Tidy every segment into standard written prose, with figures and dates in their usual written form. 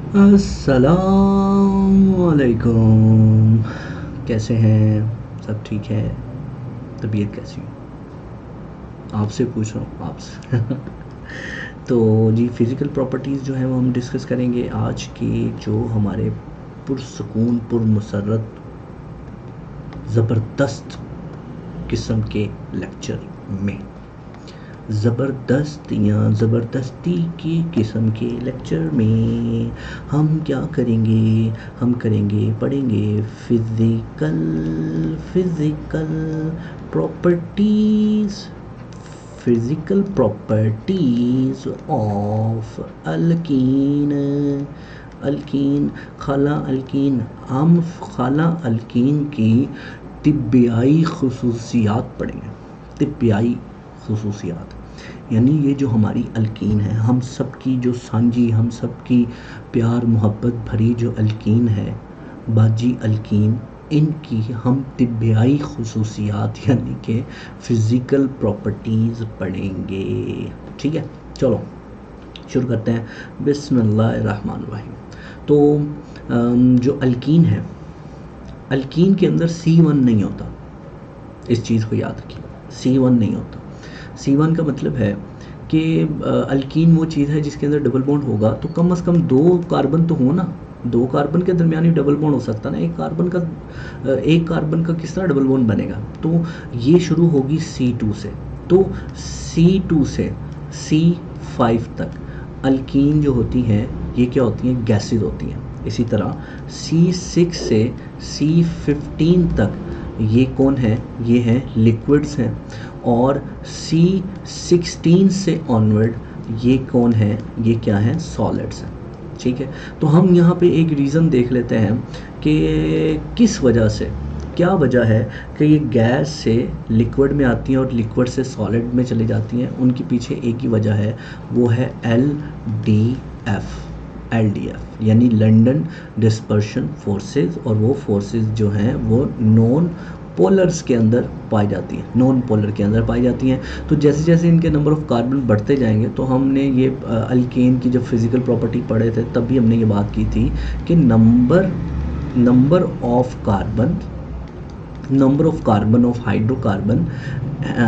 अस्सलामुअलैकुम। कैसे हैं? सब ठीक है? तबीयत कैसी है? आपसे पूछ रहा हूँ आपसे। तो जी फ़िज़िकल प्रॉपर्टीज़ जो हैं वो हम डिस्कस करेंगे आज के जो हमारे पुरसकून पुरमसरत ज़बरदस्त किस्म के लेक्चर में। ज़बरदस्त या ज़बरदस्ती की किस्म के लेक्चर में हम क्या करेंगे? हम करेंगे पढ़ेंगे physical properties physical properties of alkyne. Alkyne, खाला अल्कीन। हम खाला अल्कीन की तिब्बियाई खुसूसियात पढ़ेंगे। तिब्बियाई खुसूसियात यानी ये जो हमारी अल्कीन है, हम सब की जो सांझी, हम सब की प्यार मोहब्बत भरी जो अल्कीन है, बाजी अल्कीन, इनकी हम तिब्बियाई खुसूसियात यानी कि फ़िज़िकल प्रॉपर्टीज़ पढ़ेंगे। ठीक है, चलो शुरू करते हैं। बिस्मिल्लाहिर्रहमानिर्रहीम। तो जो अल्कीन है, अल्कीन के अंदर C1 नहीं होता। इस चीज़ को याद रखिए, C1 नहीं होता। C1 का मतलब है कि अल्कीन वो चीज़ है जिसके अंदर डबल बॉन्ड होगा तो कम से कम 2 कार्बन तो हो ना। 2 कार्बन के दरमियान ही डबल बॉन्ड हो सकता ना। एक कार्बन का किस तरह डबल बॉन्ड बनेगा? तो ये शुरू होगी C2 से, तो C2 से C5 तक अल्कीन जो होती हैं ये क्या होती हैं? गैसेज होती हैं। इसी तरह C6 से C15 तक ये कौन है? ये हैं लिक्विड्स हैं। और C16 से ऑनवर्ड ये कौन है? ये क्या है? सॉलिड्स हैं। ठीक है, तो हम यहाँ पे एक रीज़न देख लेते हैं कि किस वजह से, क्या वजह है कि ये गैस से लिक्विड में आती हैं और लिक्विड से सॉलिड में चली जाती हैं। उनके पीछे एक ही वजह है, वो है LDF यानी लंदन डिस्पर्शन फोर्सेस। और वो फोर्सेस जो हैं वो नॉन पोलर्स के अंदर पाई जाती हैं, नॉन पोलर के अंदर पाई जाती हैं। तो जैसे जैसे इनके नंबर ऑफ़ कार्बन बढ़ते जाएंगे, तो हमने ये अल्केन की जब फिज़िकल प्रॉपर्टी पढ़े थे तब भी हमने ये बात की थी कि number of carbon of hydrocarbon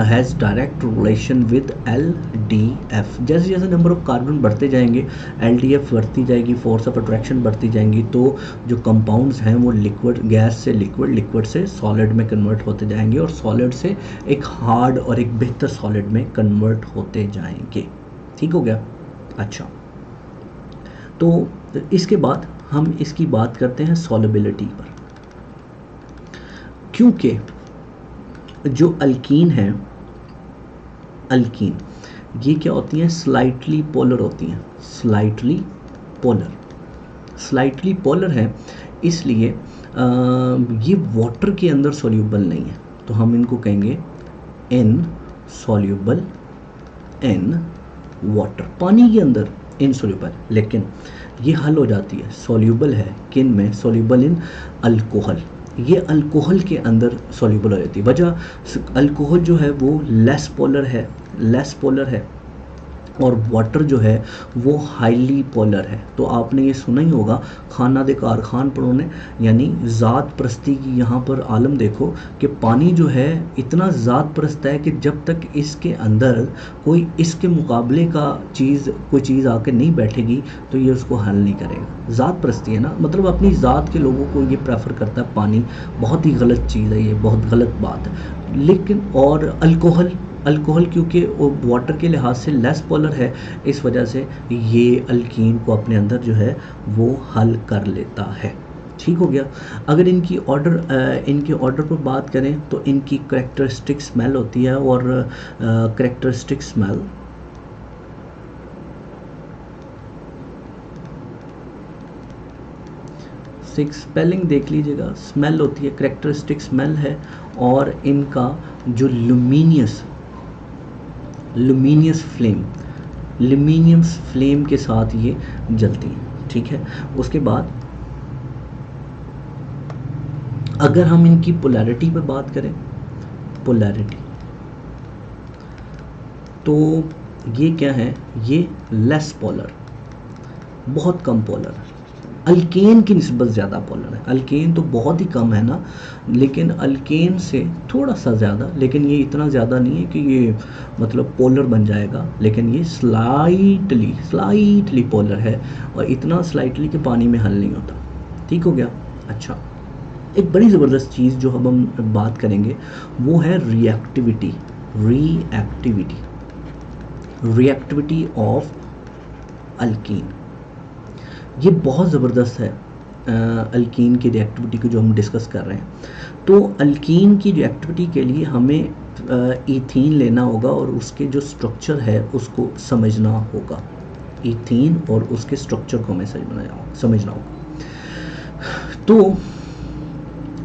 has direct relation with LDF। जैसे जैसे नंबर ऑफ कार्बन बढ़ते जाएंगे, LDF बढ़ती जाएगी, फोर्स ऑफ अट्रैक्शन बढ़ती जाएंगी, तो जो कंपाउंड्स हैं वो लिक्विड, गैस से लिक्विड, लिक्विड से सॉलिड में कन्वर्ट होते जाएंगे और सॉलिड से एक हार्ड और एक बेहतर सॉलिड में कन्वर्ट होते जाएंगे। ठीक हो गया? अच्छा, तो इसके बाद हम इसकी बात करते हैं सॉलिबिलिटी पर, क्योंकि जो अल्कीन है, अल्कीन ये क्या होती हैं? स्लाइटली पोलर होती हैं। स्लाइटली पोलर है, इसलिए ये वाटर के अंदर सॉल्यूबल नहीं है, तो हम इनको कहेंगे इनसॉल्यूबल इन वाटर, पानी के अंदर इनसॉल्यूबल। लेकिन ये हल हो जाती है, सॉल्यूबल है किन में? Soluble in alcohol. ये अल्कोहल के अंदर सॉल्यूबल हो जाती है। वजह, अल्कोहल जो है वो लेस पोलर है और वाटर जो है वो हाईली पोलर है। तो आपने ये सुना ही होगा, खाना दे कारखान परों ने, यानी ज़ात परस्ती की यहाँ पर आलम देखो कि पानी जो है इतना ज़ात परस्त है कि जब तक इसके अंदर कोई इसके मुकाबले का कोई चीज़ आके नहीं बैठेगी तो ये उसको हल नहीं करेगा। ज़ात परस्ती है ना, मतलब अपनी ज़ात के लोगों को ये प्रेफर करता है पानी। बहुत ही गलत चीज़ है ये, बहुत गलत बात है। लेकिन और अल्कोहल क्योंकि वो वाटर के लिहाज से लेस पोलर है, इस वजह से ये अल्कीन को अपने अंदर जो है वो हल कर लेता है। ठीक हो गया? अगर इनके ऑर्डर पर बात करें तो इनकी करेक्टरिस्टिक स्मेल होती है, और करेक्टरिस्टिक स्मेल स्पेलिंग देख लीजिएगा, स्मेल होती है, करेक्टरिस्टिक स्मेल है। और इनका जो लुमिनियस फ्लेम के साथ ये जलती हैं। ठीक है, उसके बाद अगर हम इनकी पोलैरिटी पर बात करें, पोलैरिटी, तो ये क्या है? ये लेस पोलर, बहुत कम पोलर, अल्केन की निस्बत ज़्यादा पोलर है। अल्केन तो बहुत ही कम है ना, लेकिन अल्केन से थोड़ा सा ज़्यादा, लेकिन ये इतना ज़्यादा नहीं है कि ये मतलब पोलर बन जाएगा, लेकिन ये स्लाइटली पोलर है, और इतना स्लाइटली कि पानी में हल नहीं होता। ठीक हो गया। अच्छा, एक बड़ी ज़बरदस्त चीज़ जो अब हम बात करेंगे वो है रिएक्टिविटी। रिएक्टिविटी ऑफ अल्कीन, ये बहुत ज़बरदस्त है। अल्कीन की रिएक्टिविटी को जो हम डिस्कस कर रहे हैं, तो अल्कीन की रिएक्टिविटी के लिए हमें ईथीन लेना होगा और उसके जो स्ट्रक्चर है उसको समझना होगा। ईथीन और उसके स्ट्रक्चर को हमें समझना होगा। तो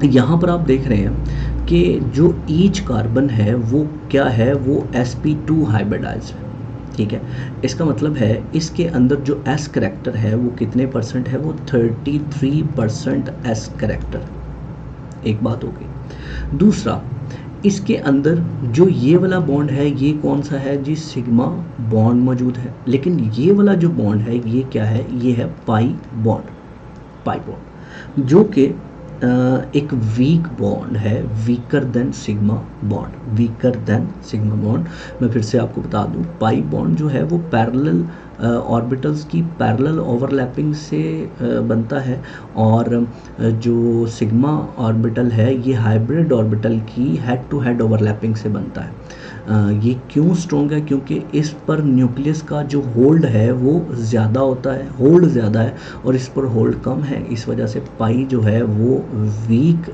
यहाँ पर आप देख रहे हैं कि जो ईच कार्बन है वो क्या है, वो sp2 हाइब्रिडाइज्ड है। ठीक है, इसका मतलब है इसके अंदर जो s करेक्टर है वो कितने परसेंट है, वो 33% s करेक्टर। एक बात हो गई। दूसरा, इसके अंदर जो ये वाला बॉन्ड है ये कौन सा है जी, सिग्मा बॉन्ड मौजूद है। लेकिन ये वाला जो बॉन्ड है ये क्या है, ये है पाई बॉन्ड, जो कि एक वीक बॉन्ड है, वीकर देन सिग्मा बॉन्ड। मैं फिर से आपको बता दूं, पाई बॉन्ड जो है वो पैरेलल ऑर्बिटल्स की पैरेलल ओवरलैपिंग से बनता है, और जो सिग्मा ऑर्बिटल है ये हाइब्रिड ऑर्बिटल की हेड टू हेड ओवरलैपिंग से बनता है। ये क्यों स्ट्रॉन्ग है, क्योंकि इस पर न्यूक्लियस का जो होल्ड है वो ज़्यादा होता है, होल्ड ज़्यादा है, और इस पर होल्ड कम है। इस वजह से पाई जो है वो वीक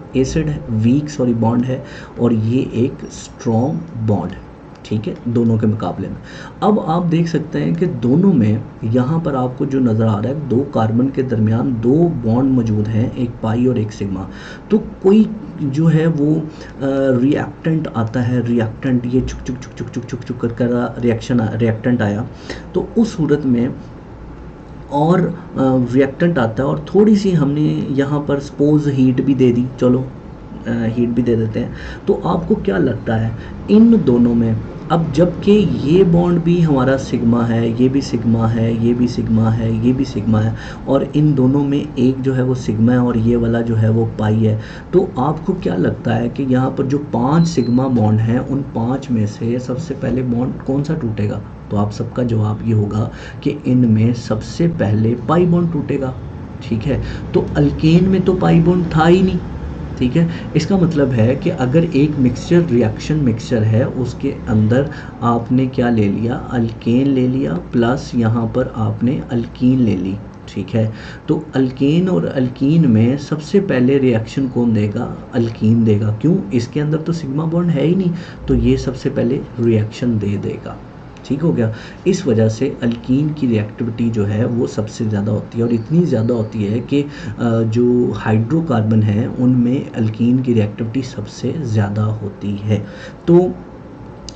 बॉन्ड है, और ये एक स्ट्रॉन्ग बॉन्ड है। ठीक है, दोनों के मुकाबले में। अब आप देख सकते हैं कि दोनों में यहाँ पर आपको जो नज़र आ रहा है, दो कार्बन के दरमियान दो बॉन्ड मौजूद हैं, एक पाई और एक सिग्मा। तो कोई जो है वो रिएक्टेंट आता है, रिएक्टेंट ये चुक कर रिएक्टेंट आया, तो उस सूरत में और रिएक्टेंट आता है, और थोड़ी सी हमने यहाँ पर सपोज हीट भी दे दी, चलो हीट भी दे देते हैं। तो आपको क्या लगता है इन दोनों में, अब जबकि ये बॉन्ड भी हमारा सिग्मा है, ये भी सिग्मा है, ये भी सिग्मा है, ये भी सिग्मा है, और इन दोनों में एक जो है वो सिग्मा है और ये वाला जो है वो पाई है, तो आपको क्या लगता है कि यहाँ पर जो 5 सिग्मा बॉन्ड हैं उन 5 में से सबसे पहले बॉन्ड कौन सा टूटेगा? तो आप सबका जवाब ये होगा कि इनमें सबसे पहले पाई बॉन्ड टूटेगा। ठीक है, तो अल्केन में तो पाई बॉन्ड था ही नहीं। ठीक है, इसका मतलब है कि अगर एक मिक्सचर है, उसके अंदर आपने क्या ले लिया, अल्केन ले लिया, प्लस यहाँ पर आपने अल्कीन ले ली। ठीक है, तो अल्केन और अल्कीन में सबसे पहले रिएक्शन कौन देगा? अल्कीन देगा। क्यों? इसके अंदर तो सिग्मा बॉन्ड है ही नहीं, तो ये सबसे पहले रिएक्शन दे देगा। ठीक हो गया। इस वजह से अल्कीन की रिएक्टिविटी जो है वो सबसे ज़्यादा होती है, और इतनी ज़्यादा होती है कि जो हाइड्रोकार्बन हैं उनमें अल्कीन की रिएक्टिविटी सबसे ज़्यादा होती है। तो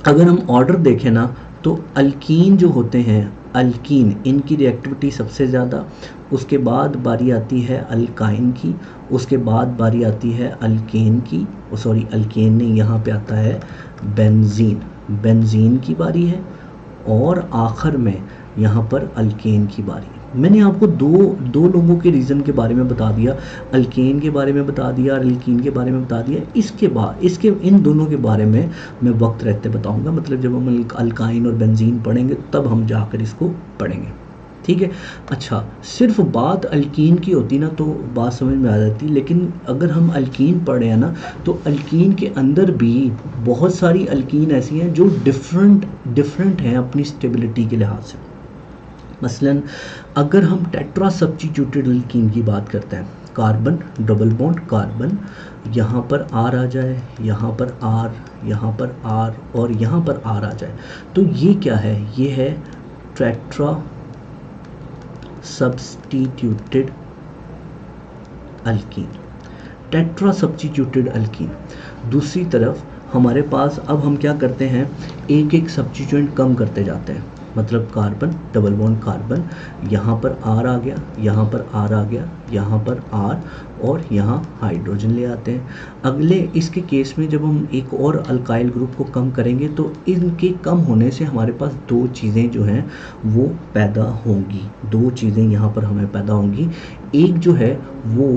अगर हम ऑर्डर देखें ना, तो अल्कीन जो होते हैं, अल्कीन, इनकी रिएक्टिविटी सबसे ज़्यादा, उसके बाद बारी आती है अल्काइन की, उसके बाद बारी आती है अल्केन की, अल्केन नहीं, यहाँ पे आता है बेंजीन की बारी है, और आखिर में यहाँ पर अल्केन की बारी। मैंने आपको दो लोगों के रीज़न के बारे में बता दिया, अल्केन के बारे में बता दिया और अल्कीन के बारे में बता दिया। इसके बाद इन दोनों के बारे में मैं वक्त रहते बताऊंगा, मतलब जब हम अल्काइन और बेंजीन पढ़ेंगे तब हम जाकर इसको पढ़ेंगे। ठीक है। अच्छा, सिर्फ बात अल्कीन की होती ना तो बात समझ में आ जाती, लेकिन अगर हम अल्कीन पढ़े हैं ना, तो अल्कीन के अंदर भी बहुत सारी अल्कीन ऐसी हैं जो डिफरेंट हैं अपनी स्टेबिलिटी के लिहाज से। मसलन अगर हम टेट्रा सब्स्टिट्यूटेड अल्कीन की बात करते हैं, कार्बन डबल बॉन्ड कार्बन, यहाँ पर आर आ जाए, यहाँ पर आर, यहाँ पर आर और यहाँ पर आर आ जाए, तो ये क्या है? ये है tetra substituted alkyne, tetra substituted alkyne. दूसरी तरफ हमारे पास अब हम क्या करते हैं, एक एक सब्स्टिट्यूएंट कम करते जाते हैं। मतलब कार्बन डबल बॉन्ड कार्बन, यहाँ पर R आ गया, यहाँ पर R आ गया, यहाँ पर R, और यहाँ हाइड्रोजन ले आते हैं। अगले इसके केस में जब हम एक और अल्काइल ग्रुप को कम करेंगे तो इनके कम होने से हमारे पास दो चीज़ें जो हैं वो पैदा होंगी, दो चीज़ें यहाँ पर हमें पैदा होंगी। एक जो है वो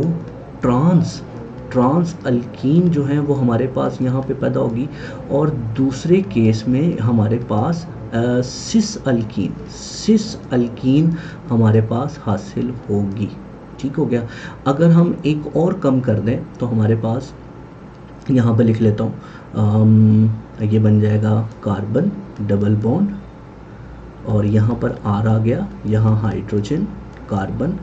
ट्रांस अल्कीन जो है वो हमारे पास यहाँ पे पैदा होगी, और दूसरे केस में हमारे पास सिस अल्कीन हमारे पास हासिल होगी। ठीक हो गया। अगर हम एक और कम कर दें तो हमारे पास यहाँ पे लिख लेता हूँ, ये बन जाएगा कार्बन डबल बॉन्ड, और यहाँ पर R आ गया, यहाँ हाइड्रोजन कार्बन,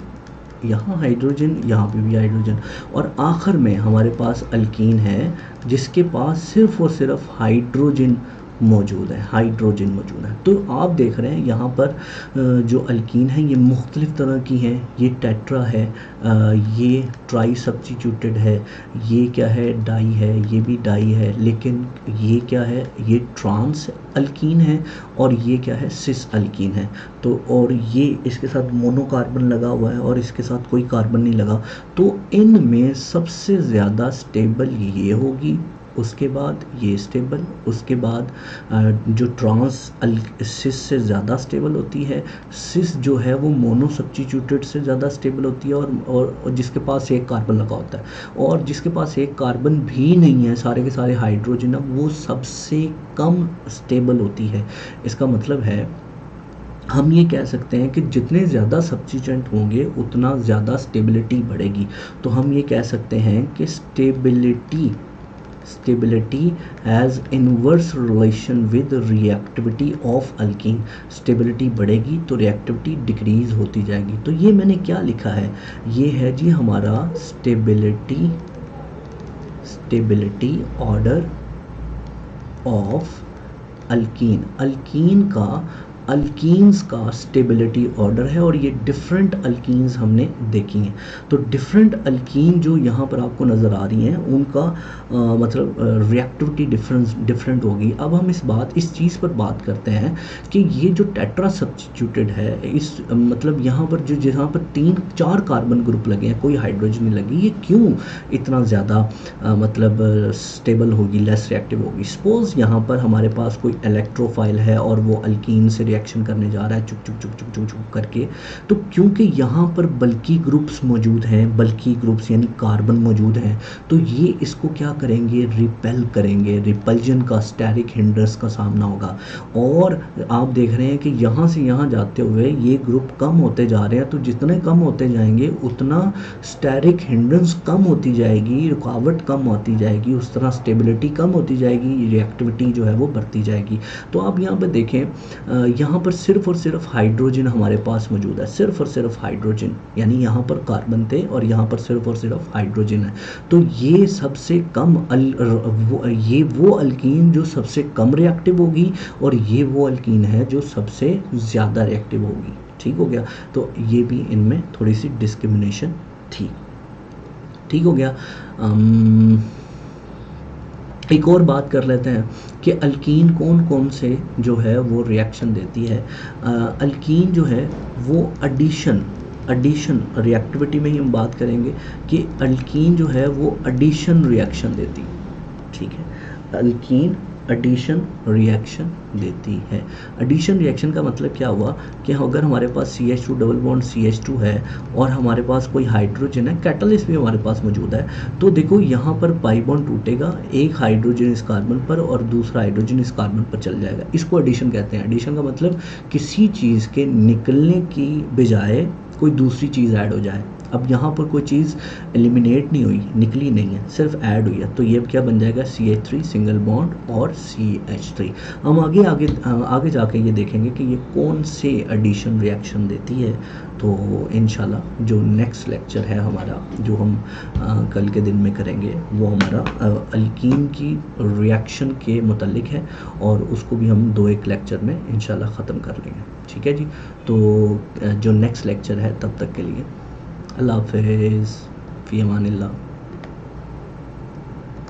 यहाँ हाइड्रोजन, यहाँ पे भी हाइड्रोजन, और आखिर में हमारे पास अल्कीन है जिसके पास सिर्फ और सिर्फ हाइड्रोजन मौजूद है। तो आप देख रहे हैं यहाँ पर जो अल्कीन है ये मुख्तलिफ़ तरह की हैं। ये टेट्रा है, ये ट्राई सब्स्टिट्यूटेड है, ये क्या है, डाई है, ये भी डाई है, लेकिन ये क्या है, ये ट्रांस अल्कीन है, और ये क्या है, सिस अल्कीन है। तो और ये इसके साथ मोनोकार्बन लगा हुआ है और इसके साथ कोई कार्बन नहीं लगा। तो इनमें सबसे ज़्यादा स्टेबल ये होगी, उसके बाद ये स्टेबल, उसके बाद जो ट्रांस सिस से ज़्यादा स्टेबल होती है, सिस जो है वो मोनो सब्स्टिट्यूटेड से ज़्यादा स्टेबल होती है, और जिसके पास एक कार्बन लगा होता है, और जिसके पास एक कार्बन भी नहीं है, सारे के सारे हाइड्रोजन, वो सबसे कम स्टेबल होती है। इसका मतलब है हम ये कह सकते हैं कि जितने ज़्यादा सब्स्टिट्यूएंट होंगे उतना ज़्यादा स्टेबिलिटी बढ़ेगी। तो हम ये कह सकते हैं कि stability has inverse relation with reactivity of alkyne. Stability बढ़ेगी तो रिएक्टिविटी डिक्रीज होती जाएगी। तो ये मैंने क्या लिखा है, ये है जी हमारा stability order of alkyne. Alkenes का स्टेबिलिटी ऑर्डर है, और ये डिफरेंट अल्कीन्स हमने देखी हैं। तो डिफरेंट अल्कीन जो यहाँ पर आपको नज़र आ रही हैं उनका मतलब रिएक्टिविटी डिफरेंट होगी। अब हम इस चीज़ पर बात करते हैं कि ये जो टेट्रा सब्स्टिट्यूटेड है, इस मतलब यहाँ पर जहाँ पर 3-4 कार्बन ग्रुप लगे हैं, कोई हाइड्रोजन नहीं लगी, ये क्यों इतना ज़्यादा मतलब स्टेबल होगी, लेस रिएक्टिव होगी। सपोज़ यहाँ पर हमारे पास कोई इलेक्ट्रोफाइल है और वो अल्कीन से रिएक्शन करने जा रहा है चुप चुप करके, तो क्योंकि यहाँ पर बल्की ग्रुप्स मौजूद हैं, बल्की ग्रुप्स यानी कार्बन मौजूद हैं, तो ये इसको क्या करेंगे, रिपेल करेंगे, रिपल्जन का, स्टेरिक हिंड्रेंस का सामना होगा। और आप देख रहे हैं कि यहाँ से यहाँ जाते हुए ये ग्रुप कम होते जा रहे हैं, तो जितने कम होते जाएंगे उतना स्टेरिक हिंड्रेंस कम होती जाएगी, रुकावट कम होती जाएगी, उस तरह स्टेबिलिटी कम होती जाएगी, रिएक्टिविटी जो है वो बढ़ती जाएगी। तो आप यहाँ पर देखें, यहाँ पर सिर्फ और सिर्फ हाइड्रोजन हमारे पास मौजूद है, सिर्फ और सिर्फ हाइड्रोजन, यानी यहाँ पर कार्बन थे और यहाँ पर सिर्फ और सिर्फ हाइड्रोजन है। तो ये सबसे कम ये वो अल्कीन जो सबसे कम रिएक्टिव होगी, और ये वो अल्कीन है जो सबसे ज़्यादा रिएक्टिव होगी। ठीक हो गया। तो ये भी इनमें थोड़ी सी डिस्क्रिमिनेशन थी। ठीक हो गया। एक और बात कर लेते हैं कि अल्कीन कौन कौन से जो है वो रिएक्शन देती है। अल्कीन जो है वो एडिशन रिएक्टिविटी में ही हम बात करेंगे कि अल्कीन जो है वो एडिशन रिएक्शन देती है। ठीक है, अल्कीन एडिशन रिएक्शन देती है। एडिशन रिएक्शन का मतलब क्या हुआ कि अगर हमारे पास CH2 डबल बॉन्ड CH2 है और हमारे पास कोई हाइड्रोजन है, कैटलिस्ट भी हमारे पास मौजूद है, तो देखो यहाँ पर पाई बॉन्ड टूटेगा, एक हाइड्रोजन इस कार्बन पर और दूसरा हाइड्रोजन इस कार्बन पर चल जाएगा। इसको एडिशन कहते हैं। एडिशन का मतलब किसी चीज़ के निकलने की बजाय कोई दूसरी चीज़ ऐड हो जाए। अब यहाँ पर कोई चीज़ एलिमिनेट नहीं हुई, निकली नहीं है, सिर्फ ऐड हुई है, तो ये क्या बन जाएगा, CH3 सिंगल बॉन्ड और CH3। हम आगे जाके ये देखेंगे कि ये कौन से एडिशन रिएक्शन देती है। तो इंशाल्लाह जो नेक्स्ट लेक्चर है हमारा, जो हम कल के दिन में करेंगे, वो हमारा अल्कीन की रिएक्शन के मुतालिक है, और उसको भी हम 2-1 लेक्चर में इंशाल्लाह ख़त्म कर लेंगे। ठीक है जी। तो जो नेक्स्ट लेक्चर है तब तक के लिए अल्लाह हाफ़िज़, फ़ी अमानिल्लाह।